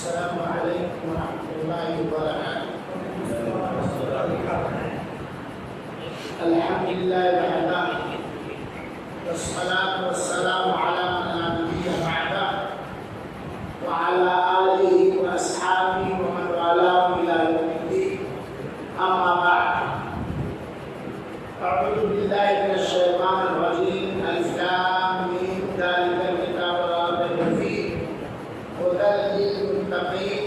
السلام عليكم ورحمة الله وبركاته. الحمد لله وحده والصلاة والسلام على من لا نبي بعده وعلى آله وأصحابه ومن والاه إلى يوم الدين. أما بعد، أعوذ بالله من الشيطان الرجيم. ألف لام ميم ذلك الكتاب لا ريب فيه هدى للمتقين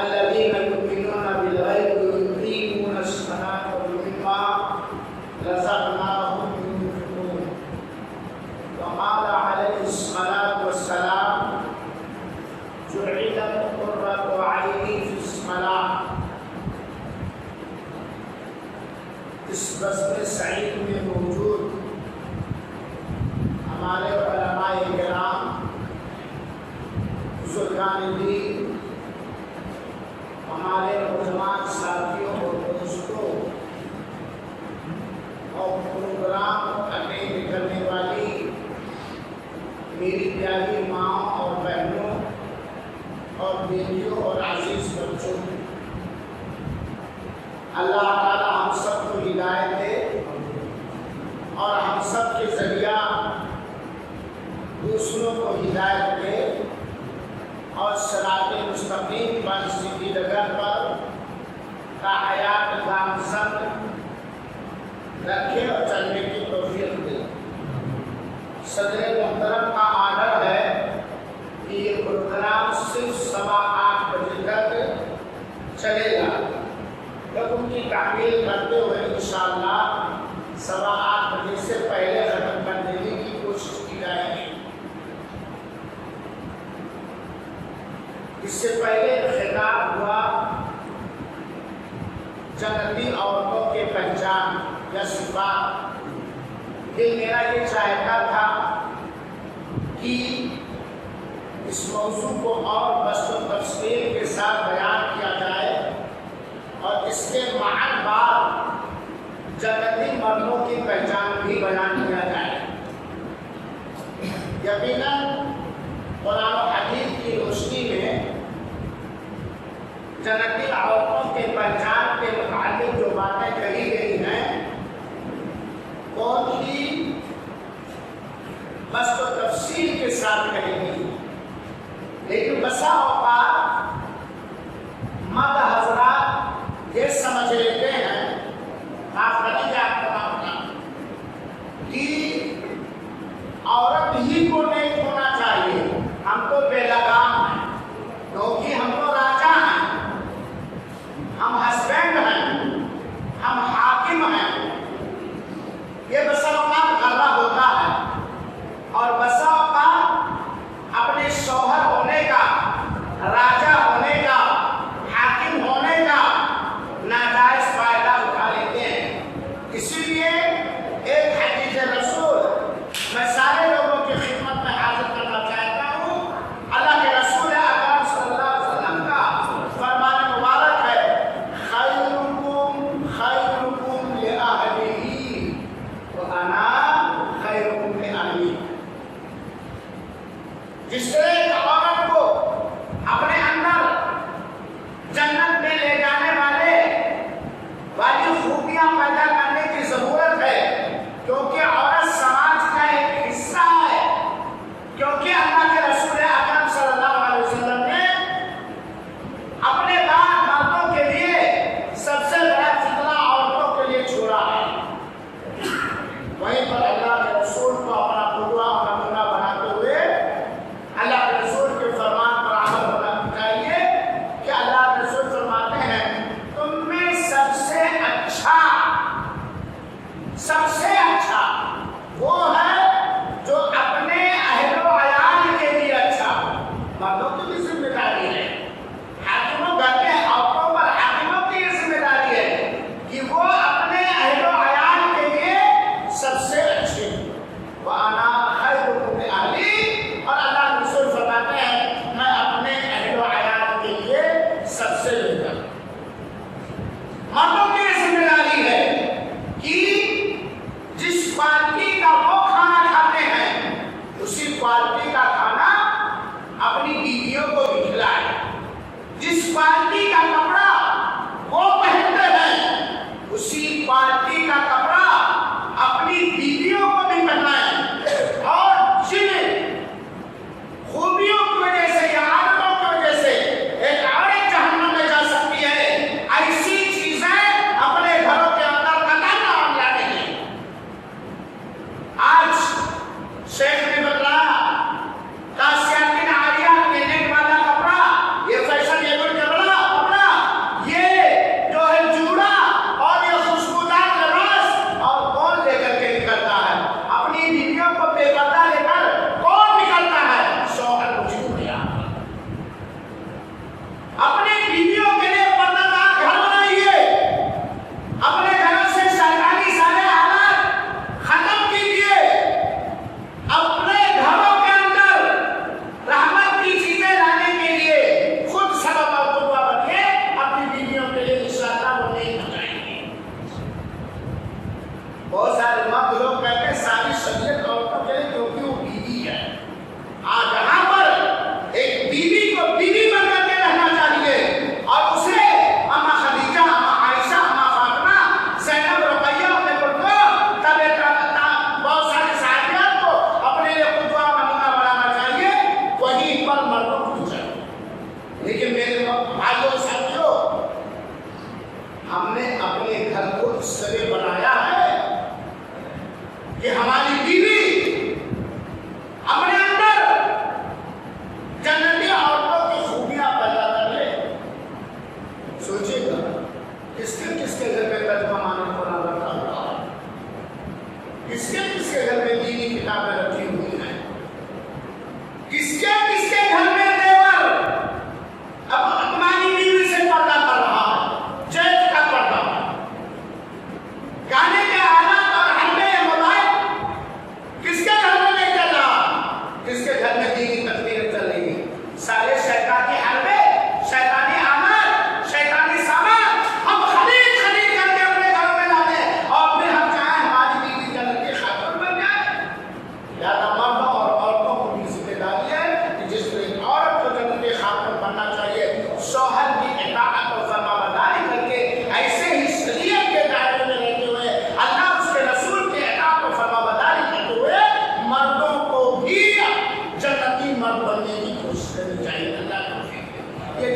الذين يؤمنون بالغيب ويقيمون الصلاة ومما رزقناهم ينفقون. وقال عليه الصلاة والسلام: جعلت قرة عيني في الصلاة. اس بزم سعید میں موجود ہمارے علماء کرام، بزرگان دین، ہمارے نوجوان ساتھیوں اور دوستوں اور پروگرام اٹینڈ کرنے والی میری پیاری ماں اور بہنوں اور بیٹیوں اور عزیز بچوں، اللہ تعالی ہم سب کو ہدایت دے اور ہم سب کے ذریعہ دوسروں کو ہدایت دے اور صراط مستقیم پر سیدھی ڈگر پر تا حیات گامزن رکھے اور چلنے کی توفیق دے۔ صدر محترم کا آرڈر ہے کہ یہ پروگرام صرف 8:15 بجے تک چلے گا، حکم کی تعمیل کرتے ہوئے انشاءاللہ 8:15 بجے سے پہلے ختم کر دینے کی کوشش کی جائے گی۔ اس سے پہلے خطاب ہوا جنتی عورتوں کے پہچان یا صفات۔ دل میرا یہ چاہتا تھا کہ اس موضوع کو اور بسط و تفصیل کے ساتھ بیان کیا جائے اور اس کے بعد جنتی مردوں کی پہچان بھی بیان کیا جائے۔ یقیناً قرآن و حدیث کی روشنی میں جنتی عورتوں کے پہچان کے متعلق جو باتیں کہی گئی ہیں بہت ہی بسط و تفصیل کے ساتھ کہی گئی، لیکن بسا اوقات مرد حضرات یہ سمجھ لیتے ہیں کہ عورت ہی کو نیک ہونا چاہیے، ہم تو بے لگام ہیں کیونکہ ہم تو راجا ہیں، ہم ہسبینڈ ہیں، ہم حاکم ہیں۔ یہ بسا اوقات غلط ہوتا ہے اور بسا اوقات اپنے شوہر ہونے کا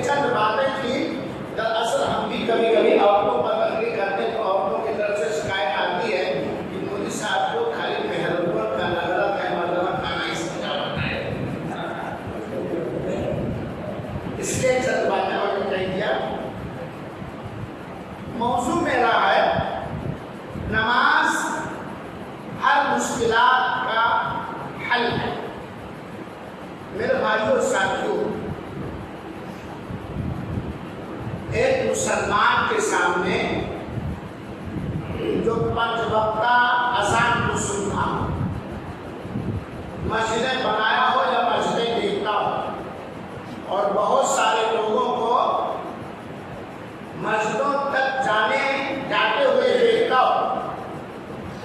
چند باتیں تھیں. دراصل ہم بھی کبھی کبھی عورتوں پر تقریر کرتے تو عورتوں کی طرف سے شکایت آتی ہے کہ مودی صاحب کو خالی محرم کا لگڑا ہے مطلب کھانا ہی سمجھا ہوتا ہے. اس لیے چند باتیں اور کہہ دیا. موضوع میرا ہے نماز ہر مشکلات کا حل ہے. میرے بھائیوں ساتھیوں، ایک مسلمان کے سامنے جو 5 وقتہ اذان کو سنتا ہو، مسجدیں بنایا ہو یا مسجدیں دیکھتا ہو، اور بہت سارے لوگوں کو مسجدوں تک جاتے ہوئے دیکھتا ہو،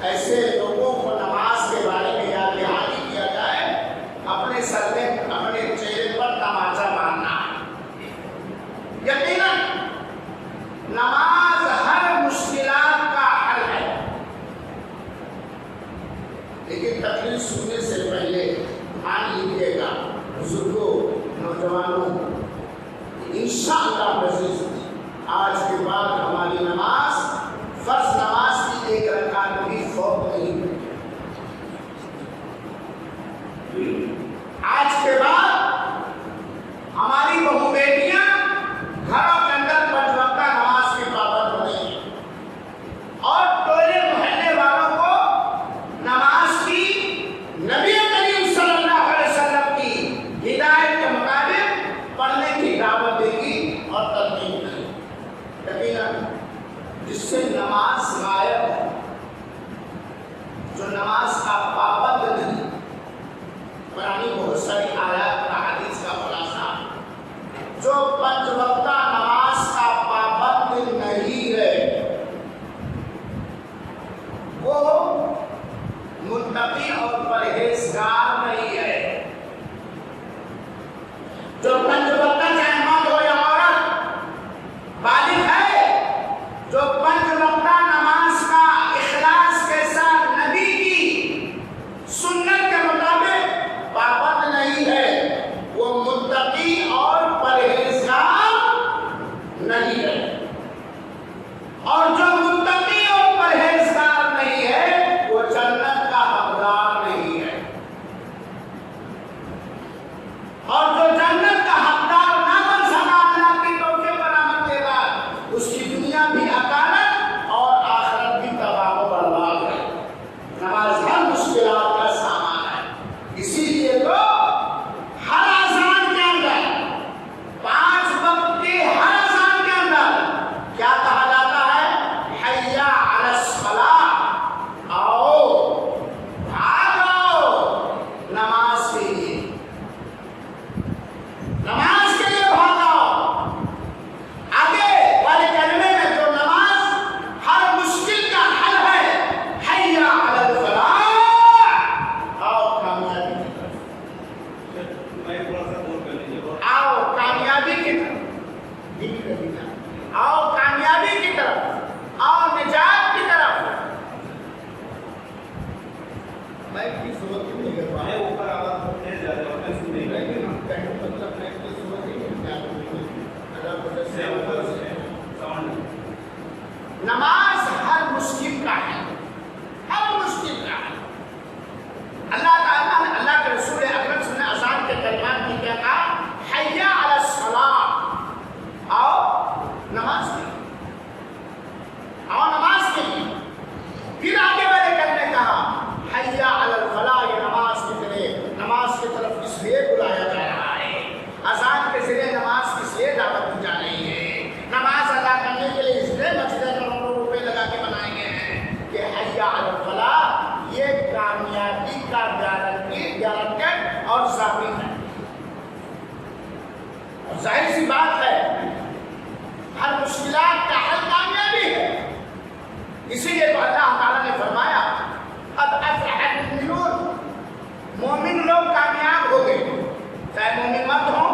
ایسے لوگوں کو نماز کے بارے میں یاد دہانی کیا جائے، اپنے سر میں اپنے چہرے پر تماچا مارنا ہے. یقیناً نماز ہر مشکلات کا حل ہے، لیکن تقریر سننے سے پہلے مان لیجیے گا بزرگوں، نوجوانوں، انشاءاللہ عزیز آج کے بعد ہماری نماز فرض نماز کی 1 رکعت بھی فوت نہیں ہوئی. آج کے بعد ہماری بہو بیٹیاں گھروں کے اندر 5 وقتہ نماز کی پابند ہونے ہیں، اور ٹولے محلے والوں کو نماز کی نبی کریم صلی اللہ علیہ وسلم کی ہدایت کے مطابق پڑھنے کی دعوت دے گی اور تلقین کرے گی. یقیناً جس سے نماز غائب ہے، جو نماز کا پابند نہیں، قرآن بہت ساری آیات کا حدیث کا خلاصہ، جو 5 وقتہ نماز کا پابند نہیں ہے، وہ متقی اور پرہیزگار نہیں ہے. جو 5 وقتہ چاہے مرد ہو یا عورت بالغ ہے، جو 5 وقتہ نماز کا اخلاص کے ساتھ نبی کی سنت کے مطابق پابند نہیں ہے، وہ متقی اور پرہیزگار نہیں ہے. اور جو متقی اور پرہیزگار نہیں ہے وہ جنت کا حقدار نہیں ہے. اور جو جنت کا حقدار نہ بن سکا اللہ کی توفیق پر عمل دے گا، اس کی دنیا بھی اکالت اور آخرت بھی تباہ و برباد ہے. نماز ہر مشکلات کا سامان ہے. اسی لیے تو ہر اذان کے اندر 5 وقت کی ہر اذان کے اندر کیا کہا جاتا ہے؟ حی علی الصلاۃ، آؤ بھاگو نماز کے لیے، نماز کے لیے بھاگو. آگے والے کلمے میں جو نماز ہر مشکل کا حل ہے، حی علی الفلاح، آؤ کامیابی کی طرف، آؤ کامیابی کی طرف، آؤ کامیابی کی طرف، آؤ نجات کی طرف. میں کی صورت نہیں کر پا رہا اوپر آواز تیز جا رہا ہے، سن نہیں رہا ہے. مطلب میں کی صورت نہیں کر پا رہا. نماز ہر مشکل کا ہے، ہر مشکل کا ہے. اللہ تعالیٰ نے، اللہ کے رسول اکرم صلی اللہ علیہ وسلم نے اذان کے کلمات میں کیا کہا؟ حی علی الصلاۃ، آؤ نماز کے لیے، آؤ نماز کے لیے. پھر آگے والے کلمے کہا حی علی الفلاح، یہ نماز کی طرف، نماز کی طرف اس لیے بلایا جا رہا ہے. اذان کے ذریعے نماز کس لیے دعوت دی جا رہی ہے؟ نماز ادا کرنے کے لیے اس لیے مسجدیں کروڑوں روپے لگا کے بنائے گئے ہیں کہ حی علی الفلاح یہ کامیابی کا گارنٹیڈ اور ضامن ہے. اور ظاہر سی بات ہے ہر مشکلات کا حل کامیابی ہے. اسی لیے تو اللہ تعالیٰ نے فرمایا قد افلح المؤمنون، مومن لوگ کامیاب ہو گئے، چاہے مومن مرد ہوں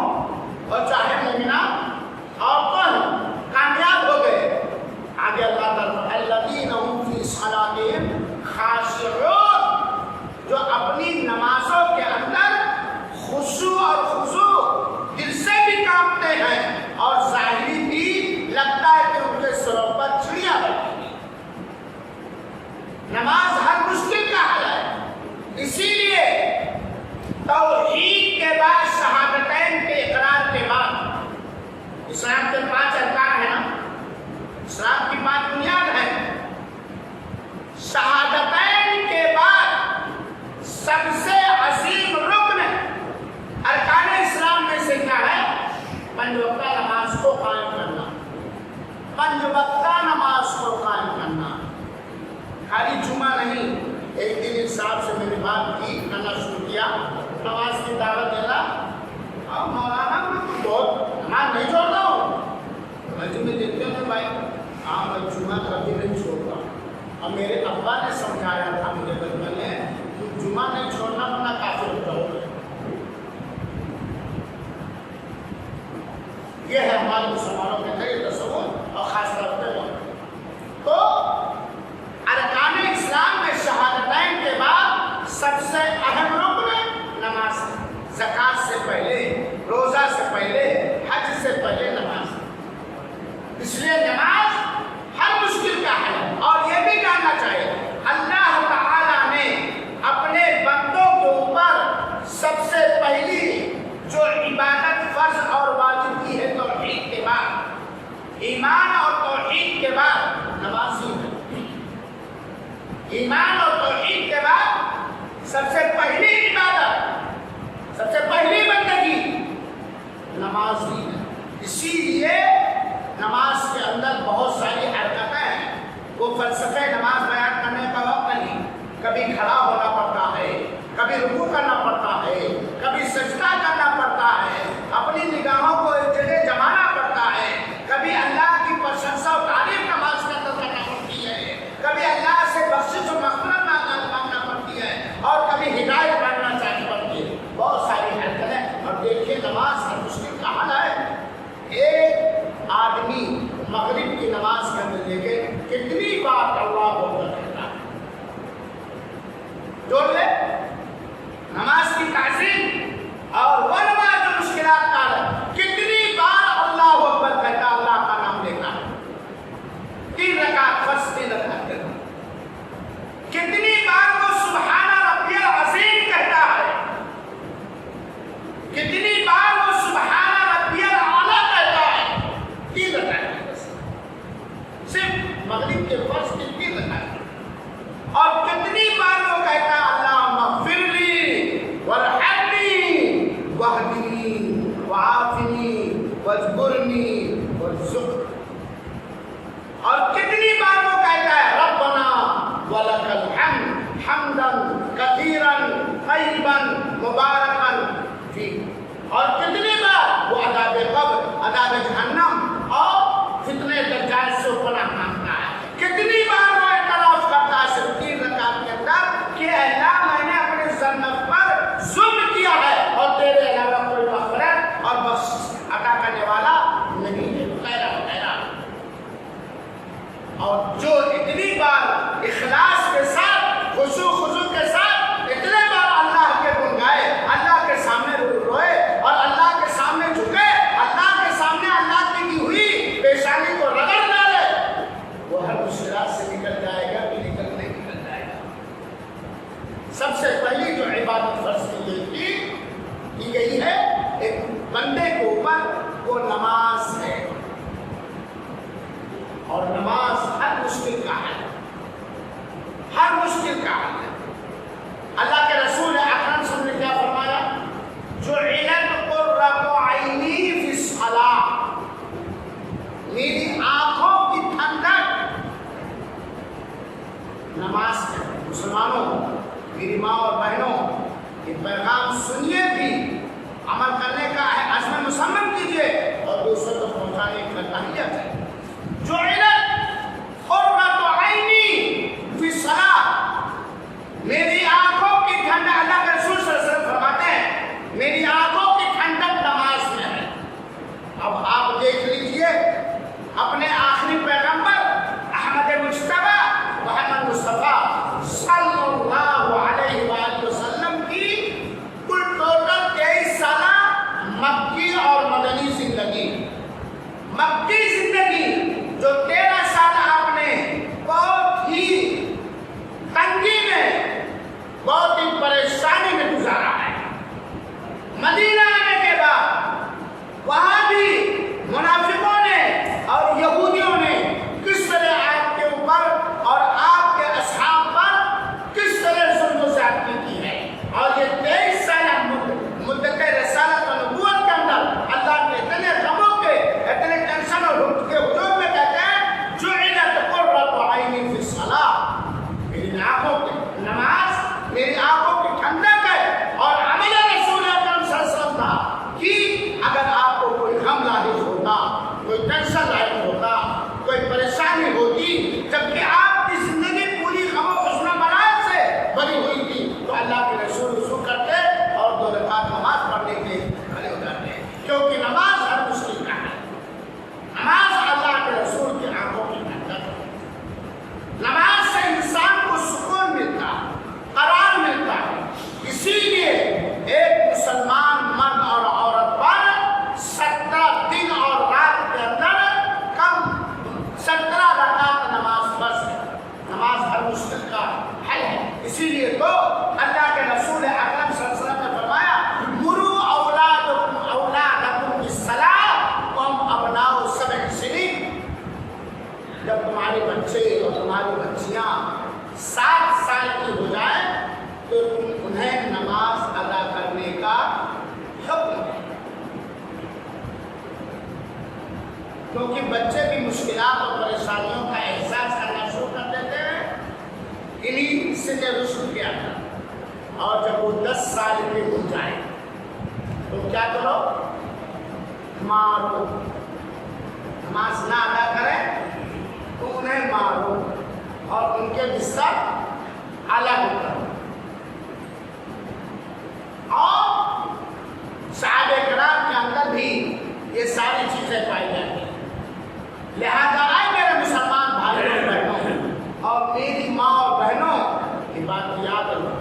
اور چاہے مومنہ عورتیں ہوں، کامیاب ہو گئے. آگے اللہ تعالیٰ الذین هم فی صلاتهم خاشعون، جو اپنی نمازوں کے اندر خشوع اور خضوع دل سے بھی کامتے ہیں اور ظاہری بھی لگتا ہے کہ ان کے سروں پر چڑیاں بیٹھی ہیں۔ نماز ہر مشکل کا حل ہے، اسی لیے توحید کے بعد شہادتین کے اقرار کے بعد اسلام کے 5 ارکان ہیں نا، اسلام کی 5 بنیاد ہیں، شہادتین کے بعد سب سے عظیم رکن ارکان اسلام میں سے کیا ہے؟ 5 وقتہ نماز کو قائم کرنا، 5 وقتہ نماز کو قائم کرنا، خالی جمعہ نہیں۔ ایک دن اس صاحب سے میں نے بات کی، کرنا شروع کیا، نماز کی دعوت دینا، اور مولانا میں تو بہت نماز نہیں چھوڑتا ہوں، میں دیکھتے ہوں بھائی ہاں میں جمعہ کبھی نہیں چھوڑتا، اور میرے ابا نے سمجھایا تھا مجھے بچپن میں، تو جمعہ نہیں چھوڑنا ورنہ کافر ہوتا ہوگا۔ یہ ہے ہمارے مسلمانوں کے اندر تصور، اور خاص طور پہ تو ارکان اسلام میں شہادتین کے بعد سب سے اہم رکن نماز ہے۔ زکوٰۃ سے پہلے، روزہ سے پہلے، حج سے پہلے نماز، اس لیے نماز ہر مشکل کا حل ہے۔ اور یہ بھی جاننا چاہیے اللہ تعالیٰ نے اپنے بندوں کے اوپر سب سے پہلی جو عبادت فرض اور واجب کی ہے توحید کے بعد، ایمان اور توحید کے بعد نماز ہی ہے۔ ایمان اور توحید کے بعد سب سے پہلی عبادت، سب سے پہلی بندگی نماز ہی ہے۔ اسی لیے نماز کے اندر بہت ساری حرکتیں ہیں، وہ فلسفے نماز بیان کرنے کا وقت نہیں، کبھی کھڑا ہونا پڑتا ہے، کبھی رکوع کرنا پڑتا ہے، کبھی سجدہ کرنا پڑتا ہے، اپنی نگاہوں کو ایک جگہ جمانا پڑتا ہے، کبھی اللہ کی پرشنسا و تعریف نماز کے اندر کرنا پڑتی ہے، کبھی اللہ سے بخشش و مغفرت مانگنا پڑتی ہے، اور کبھی ہدایت مانگنا چاہیے پڑتی ہے، بہت ساری حرکتیں۔ اور دیکھیے نماز ہر مشکل کا حل ہے۔ ایک آدمی مغرب کی نماز کے اندر دیکھے کتنی بار اللہ اکبر کہتا ہے، جوڑ لے نماز کی تعظیم اور وہ نماز جو مشکلات کا ہے، کتنی بار اللہ اکبر کہتا، اللہ کا نام لیتا ہے، 3 رکعت فرض 3 رکعت کرتا، کتنی بار وہ سبحان ربی العظیم کہتا ہے، کتنی بار وہ سبحان ربی الاعلیٰ کہتا ہے، 3 رکعت بس، صرف مغرب کے فرض کی 3 رکعت، اور کتنی بار وہ کہتا اللہم اغفر لی وارحمنی واہدنی وعافنی واجبرنی وارزقنی، اور کتنی بار وہ کہتا ہے ربنا ولک الحمد حمدا کثیرا طیبا مبارکا فیہ، اور کتنی بار وہ عذاب قبر، عذاب جہنم اور فتنہ دجال سے پناہ مانگتا ہے، کتنی بار وہ اعتراف کرتا ہے صرف 3 رکعت کے اندر کہ اللہ میں نے اپنے ذنب پر ظلم کیا ہے اور تیرے علاوہ کوئی مغفرت اور بخشش عطا کرنے والا نہیں ہے، وغیرہ وغیرہ۔ اور جو اتنی بار اخلاص کے ساتھ، خضوع کے ساتھ اتنے بار اللہ کے گن گائے، اللہ کے سامنے روئے اور اللہ کے تمہاری بچیاں 7 سال کی ہو جائیں تو تم انہیں نماز ادا کرنے کا حکم دو، کیونکہ بچے بھی مشکلات اور پریشانیوں کا احساس کرنا شروع کر دیتے ہیں انہی سن رشد کے اندر، اور جب وہ 10 سال کے ہو جائیں تو کیا کرو؟ مارو، نماز نہ ادا کریں تو انہیں مارو اور ان کے بستر الگ کرو۔ اور صحابہ کرام کے اندر بھی یہ ساری چیزیں پائی جاتی ہیں۔ لہذا آئے میرے مسلمان بھائیوں اور بہنوں اور میری ماں اور بہنوں، یہ بات یاد رکھو،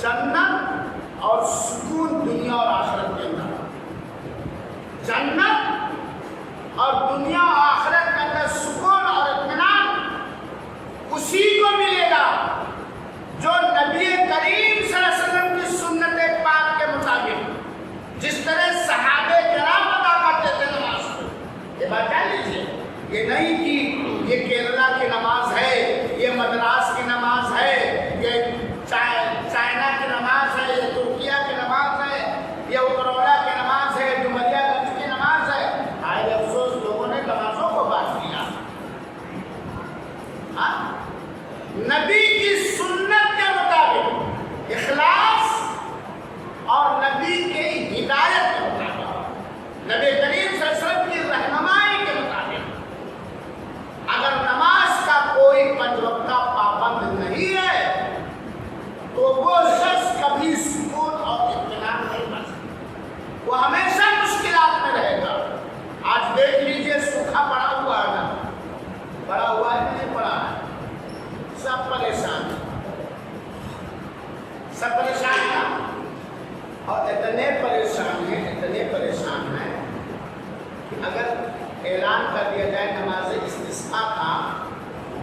جنت اور سکون دنیا اور آخرت کے اندر، جنت اور دنیا اور آخرت کے اندر سکون اور اطمینان اسی کو ملے گا جو نبی کریم صلی اللہ علیہ وسلم کی سنت پاک کے مطابق جس طرح صحابہ کرام ادا کرتے تھے نماز کو۔ یہ بات کہہ لیجیے، یہ نہیں کہ یہ کیرلا کی نماز ہے، یہ مدراس کی نماز ہے، یہ چائنا کی نماز ہے، یہ ترکیہ کی نماز ہے، یہ اکرولا کی نماز ہے، ڈومریا گنج کی نماز ہے۔ آئے افسوس لوگوں نے نمازوں کو بانٹ دیا۔ نبی کی سنت کے مطابق اخلاص اور نبی کی ہدایت کے مطابق، نبی کریم صلی اللہ علیہ وسلم کی رہنمائی کے مطابق اگر نماز کا کوئی 5 وقتہ پابند نہیں ہے تو وہ شخص کبھی سکون اور اطمینان نہیں پا سکتا، وہ ہمیشہ مشکلات میں رہے گا۔ آج دیکھ لیجئے سوکھا پڑا ہوا ہے نا، پڑا ہوا ہے نہیں پڑا ہے، سب پریشان ہیں، سب پریشان ہیں، اور اتنے پریشان ہیں کہ اگر اعلان کر دیا جائے نماز استسقاء کا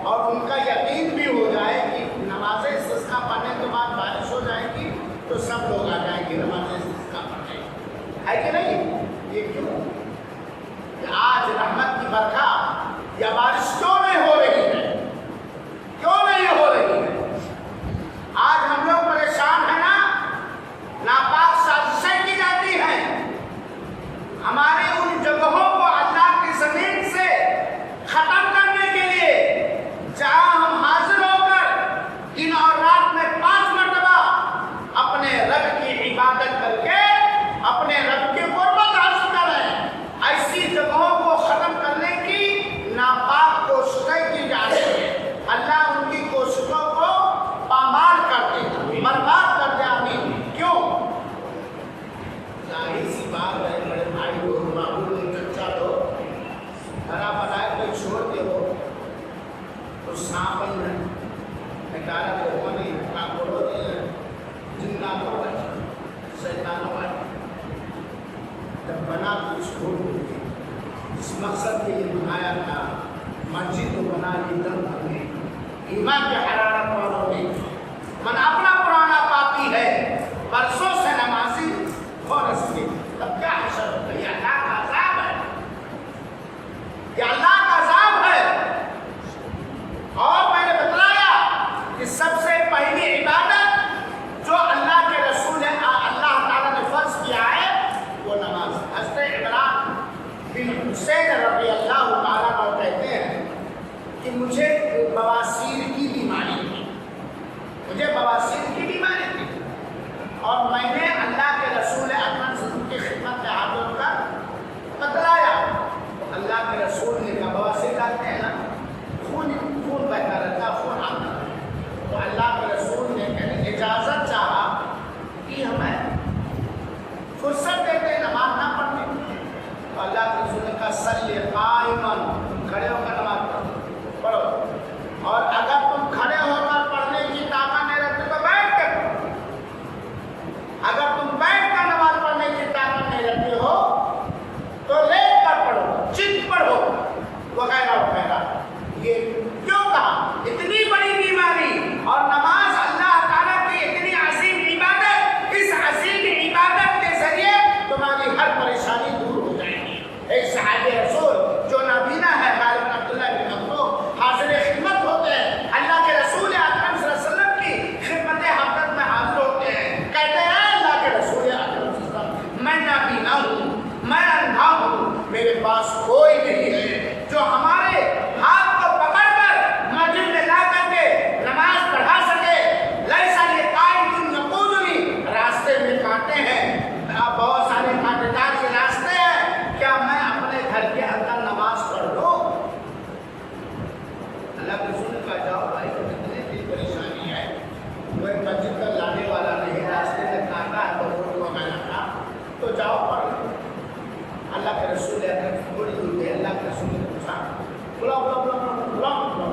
اور ان کا یقین بھی ہو جائے کہ نماز استسقاء پڑھنے کے بعد بارش ہو جائے گی تو سب لوگ آ جائیں گے نماز استسقاء پڑھنے، ہے کہ نہیں؟ یہ کیوں کہ آج رحمت کی برکات یا بارش کیوں نہیں ہو رہی ہے؟ کیوں نہیں ہو رہی ہے؟ آج ہم لوگ پریشان ہیں نا، ناپاک سازشیں کی جاتی ہیں، ہماری ان جگہوں کو اللہ کی زمین سے ختم کرنے کے لیے، جہاں ہم حاضر ہو کر دن اور رات میں 5 مرتبہ اپنے رب کی عبادت کر کے اپنے رب کی قربت حاصل کر رہے ہیں، ایسی جگہوں کو ختم کرنے کی ناپاک کوششیں کی جا رہی ہیں۔ اللہ ان کی کوششوں کو پامال کر دے، برباد کر دے۔ آمین۔ کیوں؟ ظاہر سی بات ہے، بڑے بھائی لوگ، بابو لوگ، چچا لوگ بھرا بنائے کوئی چھوڑ دے ہو تو سانپ میں نکالا لوگوں نے کاکڑوں نے جناتوں کا شیطانوں کا جب بنا کچھ چھوڑ دے، اس مقصد کے لیے بنایا تھا، مسجد کو بنا لی تب ہم نے ایمان کی حرارت والوں نے، من اپنا پرانا پاپی ہے برسوں سے نمازی ہو رسلی، تب کیا حشر ہوتا ہے؟ یہ اللہ کا عذاب ہے، یہ اللہ کا عذاب ہے۔ اور میں نے بتلایا کہ سب سے پہلی عبادت جو اللہ کے رسول اللہ تعالیٰ نے فرض کیا ہے وہ نماز۔ حضرت عمران بن حسین رضی اللہ تعالیٰ عنہ کہتے ہیں کہ مجھے بواسیر کی بیماری تھی، اور میں نے اللہ کے رسول اکرم صلی اللہ علیہ وسلم کی خدمت میں اللہ کے رسول اکرم تھوڑی دور گئے، اللہ کے رسول نے پوچھا بلا بلا بلا بلا بلا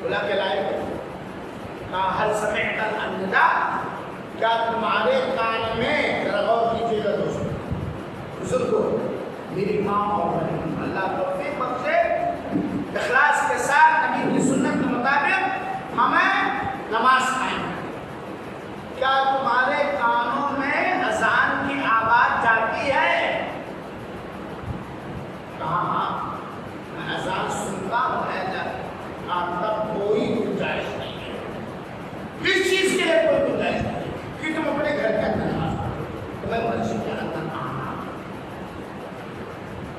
بلا کے لائے کہا حل سمعت النداء، کیا تمہارے کان میں، ذرا غور کیجیے گا دوستوں بزرگوں، میری ماں اور بہن اللہ توفیق بخشے اخلاص کے ساتھ نبی کی سنت کے مطابق ہمیں نماز قائم کریں، کیا تمہارے کانوں میں اذان کی آواز جاتی ہے؟ کہا ہاں میں اذان سنتا ہوں ہے تب کوئی گنجائش نہیں ہے، کس چیز کے لیے کوئی گنجائش نہیں کہ تم اپنے گھر کے اندر نماز پڑھو، تمہیں مسجد کے اندر آنا،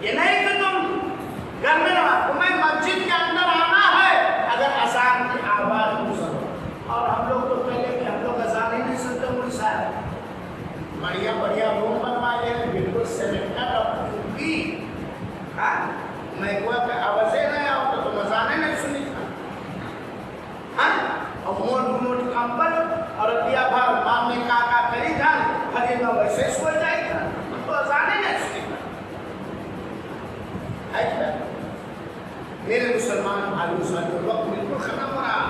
یہ نہیں کہ تم گھر میں نماز، تمہیں مسجد کے اندر آنا ہے اگر اذان کی آواز کو سنو۔ اور ہم لوگ تو پہلے کہ ہم لوگ اذان ہی نہیں سنتے مول صاحب، بڑھیا بڑھیا روم بنوائے بالکل سیمیٹر اور کی میں کوئی کہ آوازیں نہیں آؤ تو تم اذانیں نہیں سنی تھا، اور موٹ کمبل اور دیا بھر ماں میں کا کری جان ہری میں ویسے سو جائے گا تو اذانیں نہیں سنی تھا۔ میرے مسلمان بھائیوں ساتھیوں وقت بالکل ختم ہو رہا،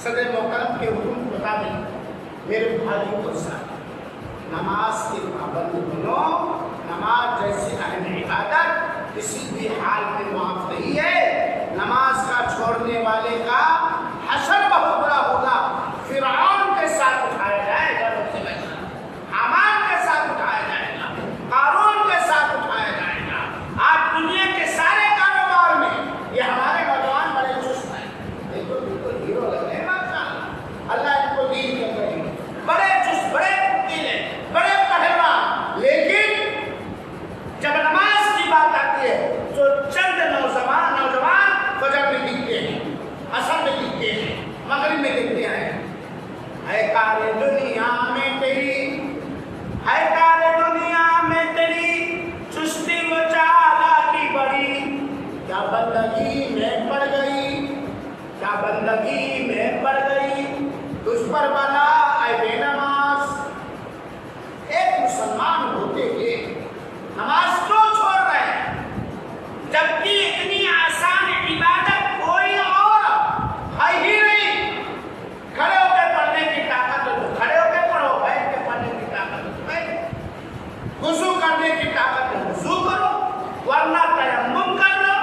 صدر محترم کے حکم کے مطابق میرے بھائیوں کو ساتھ نماز کے پابند بنو، نماز جیسی اہم عبادت کسی بھی حال میں معاف نہیں ہے، نماز کا چھوڑنے والے کا حشر بہت بڑا ہوگا، فرعون کے ساتھ اٹھایا جائے گا، حامان کے ساتھ اٹھایا جائے گا، قارون کے ساتھ اٹھایا جائے گا۔ آج دنیا کے سارے کاروبار میں یہ ہمارے نوجوان بڑے چست ہیں، دیکھو بالکل ہیرو لگ رہے ہیں ماشاءاللہ، اللہ ان کو دین کے کرے، بڑے چست، بڑے پتیلے، بڑے پہلوان، لیکن جب نماز کی بات آتی ہے تو چند نوجوان فجر میں دکھتے ہیں، عصر میں دکھتے ہیں، مغرب میں دکھتے ہیں، اے کار دنیا میں تیری، اے کار دنیا میں تیری چستی و چالاکی بڑی، کیا بندگی میں پڑ گئی، کیا بندگی میں پڑ گئی، تجھ پر بنا اے بے نماز۔ ایک مسلمان ہوتے ہوئے نماز کیوں چھوڑ رہے ہیں جبکہ اتنی آسان عبادت کوئی اور ہے ہی نہیں؟ کھڑے ہو کے پڑھنے کی طاقت ہے، کھڑے ہو کے پڑھو، بیٹھ کے پڑھنے کی طاقت ہے، وضو کرنے کی طاقت ہے وضو کرو، ورنہ تیمم کر لو،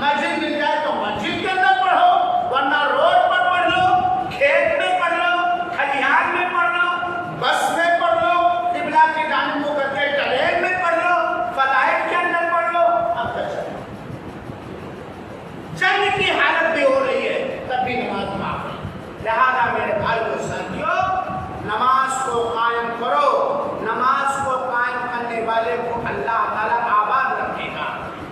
مسجد مل جائے تو مسجد کے اندر پڑھو، ورنہ روڈ پر پڑھ لو، کھیت میں پڑھ لو، کھلیان میں پڑھ لو، بس میں پڑھ لو، قبلہ کی جانب کو کر کے ٹرین میں پڑھ لو، فلائٹ کے اندر پڑھ لو، اب تک جنگ کی حالت بھی ہو رہی ہے تب بھی نماز معاف ہے۔ لہذا میرے بھائیو ساتھیو، نماز کو قائم کرو، نماز کو قائم کرنے والے کو اللہ تعالیٰ آباد رکھے گا۔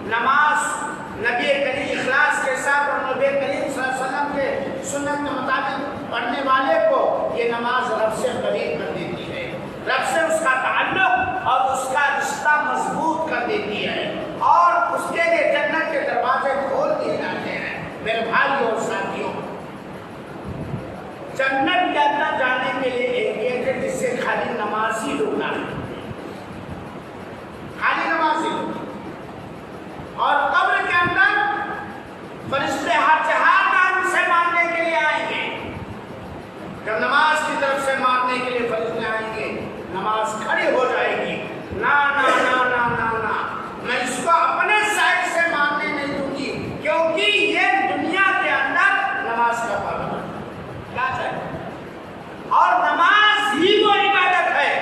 نماز نبی کریم اخلاص کے ساتھ اور نبی کریم صلی اللہ علیہ وسلم کے سنت کے مطابق پڑھنے والے کو یہ نماز رب سے قریب کر دیتی ہے، رب سے اس کا تعلق اور اس کا رشتہ مضبوط کر دیتی ہے، اور اس کے لیے جنت کے دروازے کھول دیے جاتے ہیں۔ میرے بھائیوں اور ساتھیوں، جنت کے اندر جانے کے لیے ایک گیٹ ہے جس سے خالی نمازی لوگ نہ ہیں، خالی نمازی لوگ، اور قبر کے اندر فرشتے ہاتھ سے مارنے کے لیے آئیں گے، جب نماز کی طرف سے مارنے کے لیے فرشتے آئیں گے، نماز کھڑی ہو جائے گی، نا نا نا نا نا نا، میں اس کو اپنے سائڈ سے ماننے نہیں دوں گی، کیونکہ یہ دنیا کے اندر نماز کا پابند ہے، کیا چاہیے، اور نماز ہی وہ عبادت ہے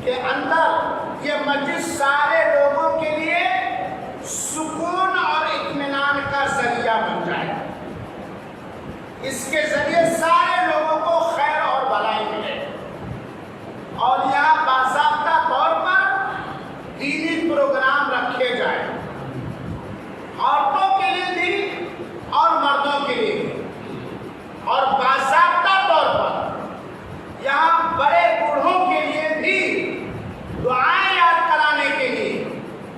کے اندر یہ مسجد سارے لوگوں کے لیے سکون اور اطمینان کا ذریعہ بن جائے، اس کے ذریعے سارے لوگوں کو خیر اور بھلائی ملے، اور یہاں باضابطہ طور پر دینی پروگرام رکھے جائیں، عورتوں کے لیے بھی اور مردوں کے لیے بھی، اور باضابطہ طور پر یہاں بڑے بوڑھوں کے لیے بھی دعائیں یاد کرانے کے لیے،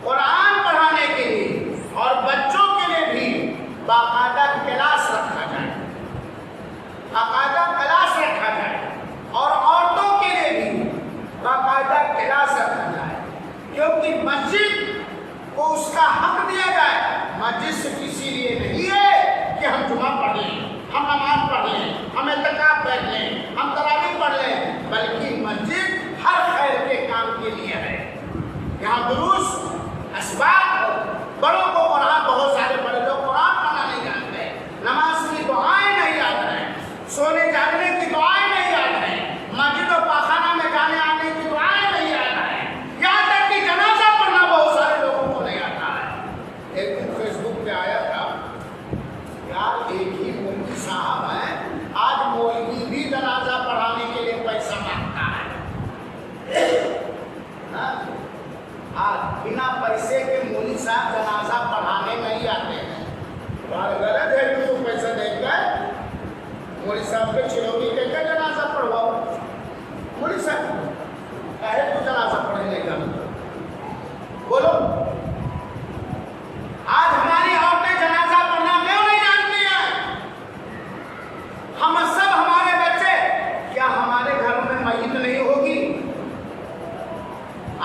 قرآن پڑھانے کے لیے، اور بچوں کے لیے بھی باقاعدہ کلاس رکھا جائے، باقاعدہ کلاس رکھا جائے، اور عورتوں کے لیے بھی باقاعدہ کلاس رکھا جائے، کیونکہ مسجد کو اس کا حق دیا جائے۔ مسجد صرف اسی لیے نہیں ہے کہ ہم جمعہ پڑھ لیں، ہم نماز پڑھ لیں، ہم اعتکاف بیٹھ لیں، ہم تراویح پڑھ لیں، بلکہ مسجد ہر خیر کے کام کے لیے ہے۔ یہاں دروس اسباب ہو، بڑوں کو قرآن، بہت سارے بڑے لوگ قرآن پڑھنا نہیں جانتے، نماز کی دعائیں نہیں یاد ہیں، سونے جاگنے کی دعائیں نہیں یاد ہیں، مسجد و پاخانہ میں جانے آنے کی دعائیں نہیں یاد ہیں، یہاں تک کہ جنازہ پڑھنا بہت سارے لوگوں کو نہیں آتا ہے۔ ایک دن فیس بک پہ آیا تھا، یار ایک ہی مولوی صاحب ہیں، آج مولوی بھی جنازہ پڑھانے کے لیے پیسہ مانگتا ہے۔ آج بنا پیسے کے مولوی صاحب جنازہ پڑھانے نہیں آتے ہیں، اور غلط ہے کہ تو پیسہ دے کر مولوی صاحب کے چلوگی دے کر جنازہ پڑھواؤ۔ مولوی صاحب کہے تو جنازہ پڑھنے کا بولو، آج ہماری عورتیں جنازہ پڑھنا کیوں نہیں جانتی ہیں؟ ہم سب ہمارے بچے، کیا ہمارے گھروں میں میت نہیں ہوگی؟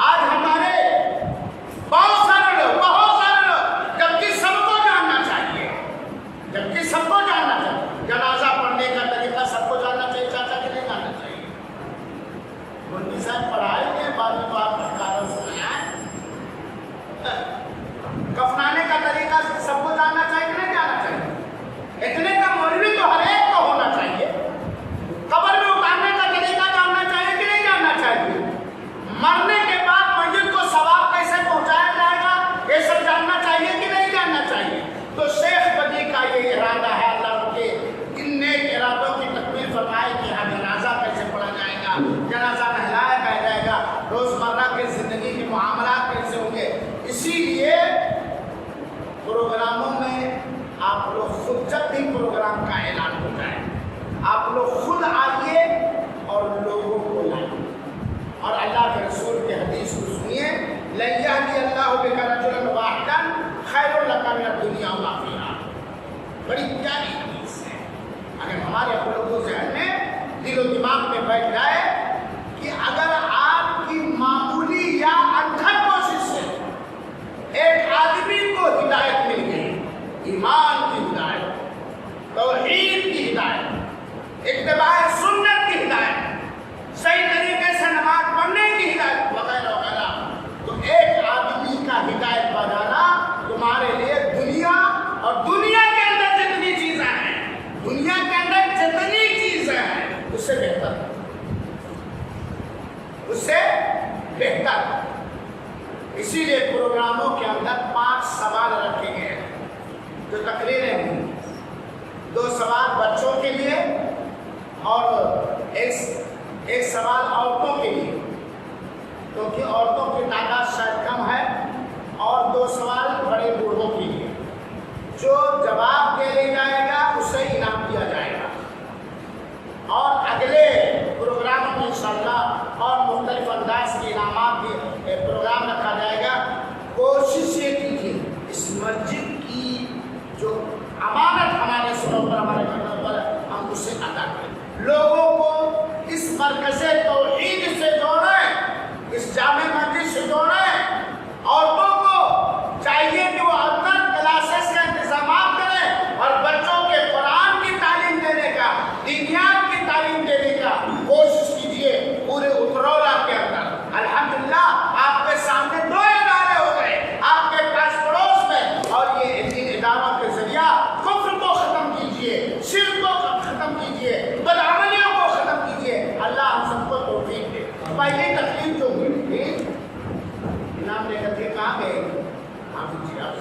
آج ہمارے بہت سارے لوگ جبکہ سب کو جاننا چاہیے، جنازہ پڑھنے کا طریقہ سب کو جاننا چاہیے، چاچا کے نہیں جاننا چاہیے۔ مولوی صاحب پڑھائے گے، بعد میں تو آپ پڑھکاروں سنیا ہے۔ کفنانے کا طریقہ سب کو جاننا چاہیے کہ نہیں جاننا چاہیے؟ اتنے کا مولوی تو ہر ایک کو ہونا چاہیے۔ قبر میں اتارنے کا طریقہ جاننا چاہیے کہ نہیں جاننا چاہیے؟ مرنے کے بعد میت کو ثواب کیسے پہنچایا جائے گا، یہ سب جاننا چاہیے کہ نہیں جاننا چاہیے؟ تو شیخ بدی کا یہ ارادہ ہے، اللہ کے ان نیک ارادوں کی تکمیل فرمائے کہ ہاں جنازہ کیسے پڑھا جائے گا، جنازہ نہلایا جائے گا، روزمرہ کی زندگی کے معاملات کیسے ہوں گے۔ اسی لیے پروگراموں میں آپ لوگ خود، جب بھی پروگرام کا اعلان ہو جائے، آپ لوگ خود آئیے اور لوگوں کو لائیں، اور اللہ کے رسول کے حدیث کو سنیے، لَن يَهْدِيَ اللَّهُ بِكَ رَجُلًا وَاحِدًا خَيْرٌ لَكَ مِنَ الدُّنْيَا وَمَا فِيهَا۔ بڑی پیاری حدیث ہے، اگر ہمارے اپنے کو ذہن میں دل و دماغ میں بیٹھ جائے کہ اگر آپ کی معمولی یا انتھک کوشش سے ایک آدمی کو ہدایت مل گئی، ایمان کی ہدایت، توحید کی ہدایت، اتباع سنت کی ہدایت، صحیح طریقے سے نماز پڑھنے کی ہدایت وغیرہ وغیرہ، تو ایک آدمی کا ہدایت پا جانا تمہارے لیے دنیا اور دنیا کے اندر جتنی چیزیں ہیں، دنیا کے اندر جتنی چیزیں ہیں اس سے بہتر ہے۔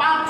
5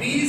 20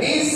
20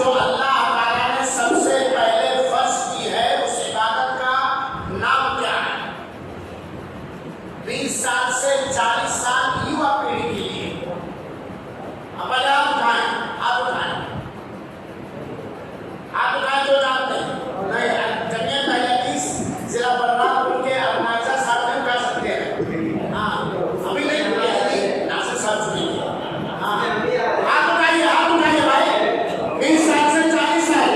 جو اللہ تعالیٰ نے سب سے پہلے فرض کی ہے اس عبادت کا نام کیا ہے؟ 20 سال سے 40 سال یوا پیڑھی کے لیے اب آپ اٹھائیں، آپ اٹھائیں جو جانتے ہیں نہیں جمعیت اہل حدیث ضلع بلرام کے ارناجہ صاحب نہیں کہہ سکتے ہیں، ہاں ابھی نہیں کیا ناصر صاحب سنیں گے، ہاں آپ اٹھائیے بھائی 20 سال سے 40 سال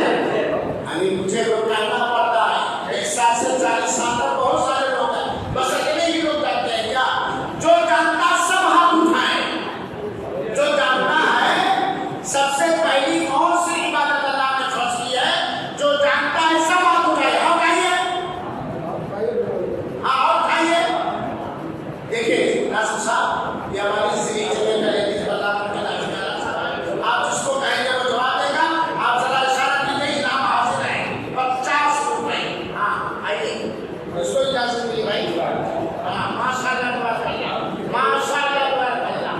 ابھی مجھے لوگ کہنا پڑتا ہے 1 سال سے 40 سال تک بہت سارے لوگ ہیں، بس اتنے ہی لوگ جانتے ہیں کیا؟ جو جانتا سب ہاتھ اٹھائیں، جو جانتا ہے سب سے پہلی کون سی عبادت اللہ نے فرض کی ہے، جو جانتا ہے سب ہاتھ اٹھائے، اور کہیے ہاں اور کھائیے۔ دیکھیے ناصر صاحب یہ ہماری ذریعے آپ جس کو کہیں گے وہ جواب دے گا، آپ ذرا اشارہ کیجیے، انعام حاضر ہے 50 روپئے، ہاں آئیے اس کو اجازت ملی بھائی، ہاں ماشاء اللہ تبارک اللہ، ماشاء اللہ تبارک اللہ،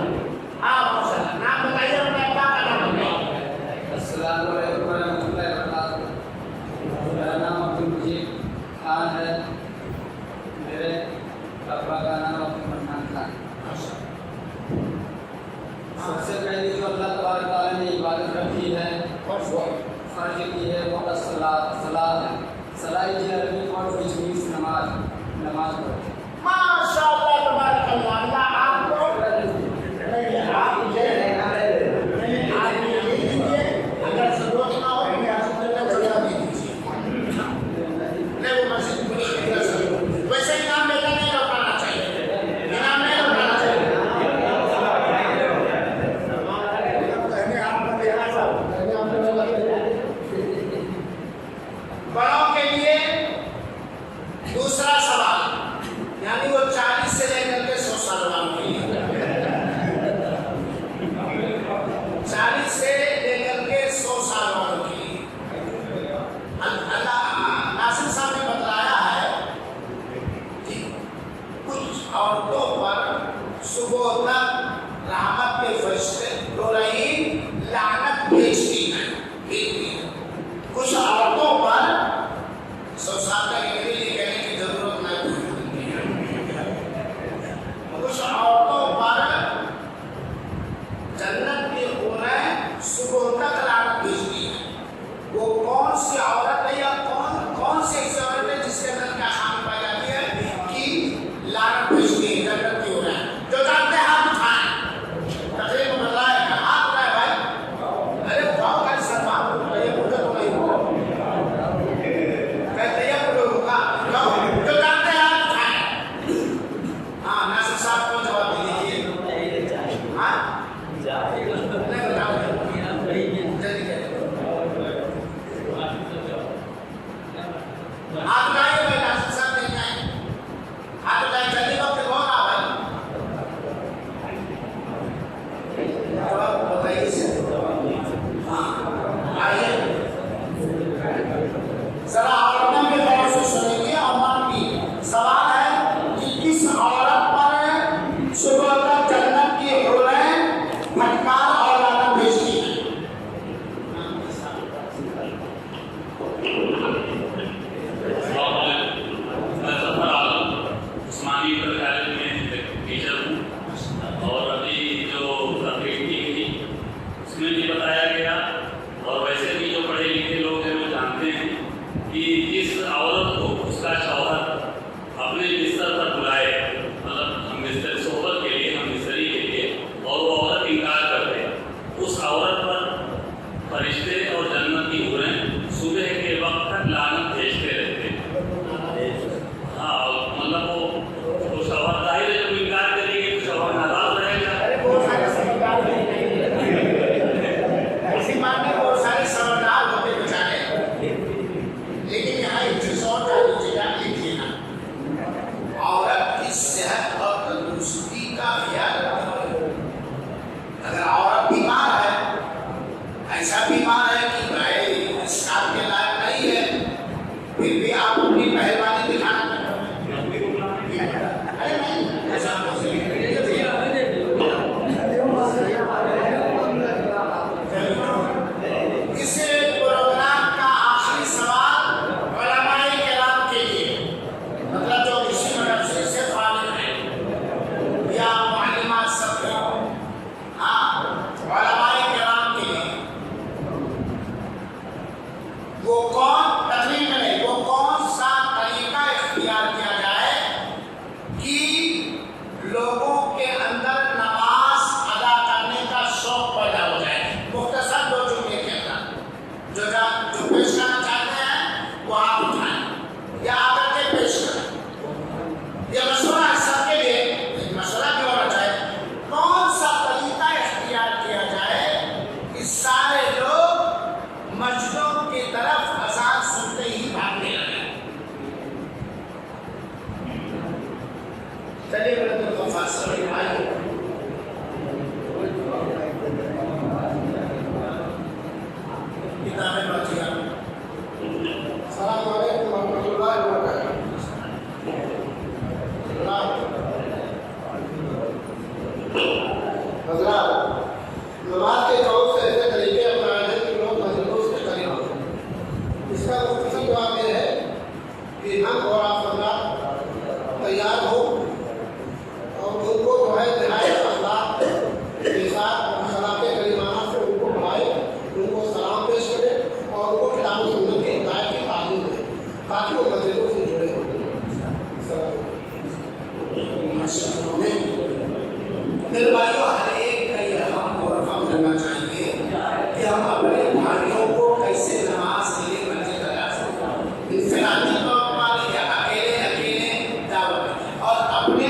ہاں ماشاء اللہ، نام بتائیے اپنے ابا کا نام بتائیے۔ السلام علیکم ورحمۃ اللہ وبرکاتہ، میرا نام عبدالمجید خان ہے، میرے ابا کا نام عبدالمنان خان۔ سب سے پہلی جو اللہ تبارک تعالیٰ نے عبادت رکھی ہے فرض کی ہے وہ صلاۃ ہے، صلاح کی عربی اور which means نماز پڑھو۔ ماشاء اللہ تبارک اللہ، اللہ آپ کو اگر ضرورت نہ ہو ویسے انعام بیٹا نہیں لوٹانا چاہیے، انعام نہیں لوٹانا چاہیے۔ بڑوں کے لیے دوسرا سوال، یعنی وہ 40 سے لے کر کے 100 سال والا وہ کون تقریر میں نہیں، وہ کون سا طریقہ اختیار کیا جائے کہ لوگوں کے اندر نماز ادا کرنے کا شوق پیدا ہو جائے. مختصر 2 جملے کے اندر جو پیش کرنا چاہتے ہیں وہ آپ اٹھائیں یا آ کر کے پیش کریں. یہ مشورہ ہے سب کے لیے، ایک مشورہ بھی ہونا چاہیے. کون سا طریقہ اختیار کیا جائے کہ سارے لوگ مسجدوں کی طرف اذان سنتے ہی بھاگنے لگے؟ چلیے بڑے فاصلے آئیے. کتابیں بچی ہیں. السلام علیکم ورحمۃ اللہ وبرکاتہ. حضرات، نماز کے بہت سے ایسے طریقے اپنائے ہیں کہ لوگ مسجدوں سے قریب ہو. اس کا مختصر جواب یہ ہے کہ ہم اور آپ حضرات تیار ہو اور ان کو جو ہے نہایت اخلاق کے ساتھ اخلاق کریمانہ سے ان کو پڑھائے، ان کو سلام پیش کرے اور ان کو کتاب و سنت کی ہدایت کی تعلیم دے تاکہ وہ مسجدوں سے جڑے ہوں. میرے بھائیوں، ہر ایک کا یہ ہم کو رقم کرنا چاہیے کہ ہم اپنے بھائیوں کو کیسے نماز کے لیے مسجد تیار کریں، انفرادی طور پر یا اکیلے دعوت، اور اپنے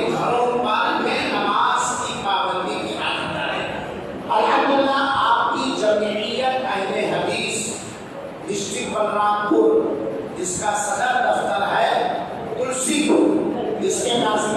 گھروں پر میں نماز کی پابندی کی عادت ڈالیں. الحمدللہ آپ کی جمعیت اہل حدیث ڈسٹرکٹ بلرام پور، جس کا صدر دفتر ہے تلسی پور، جس کے ناظم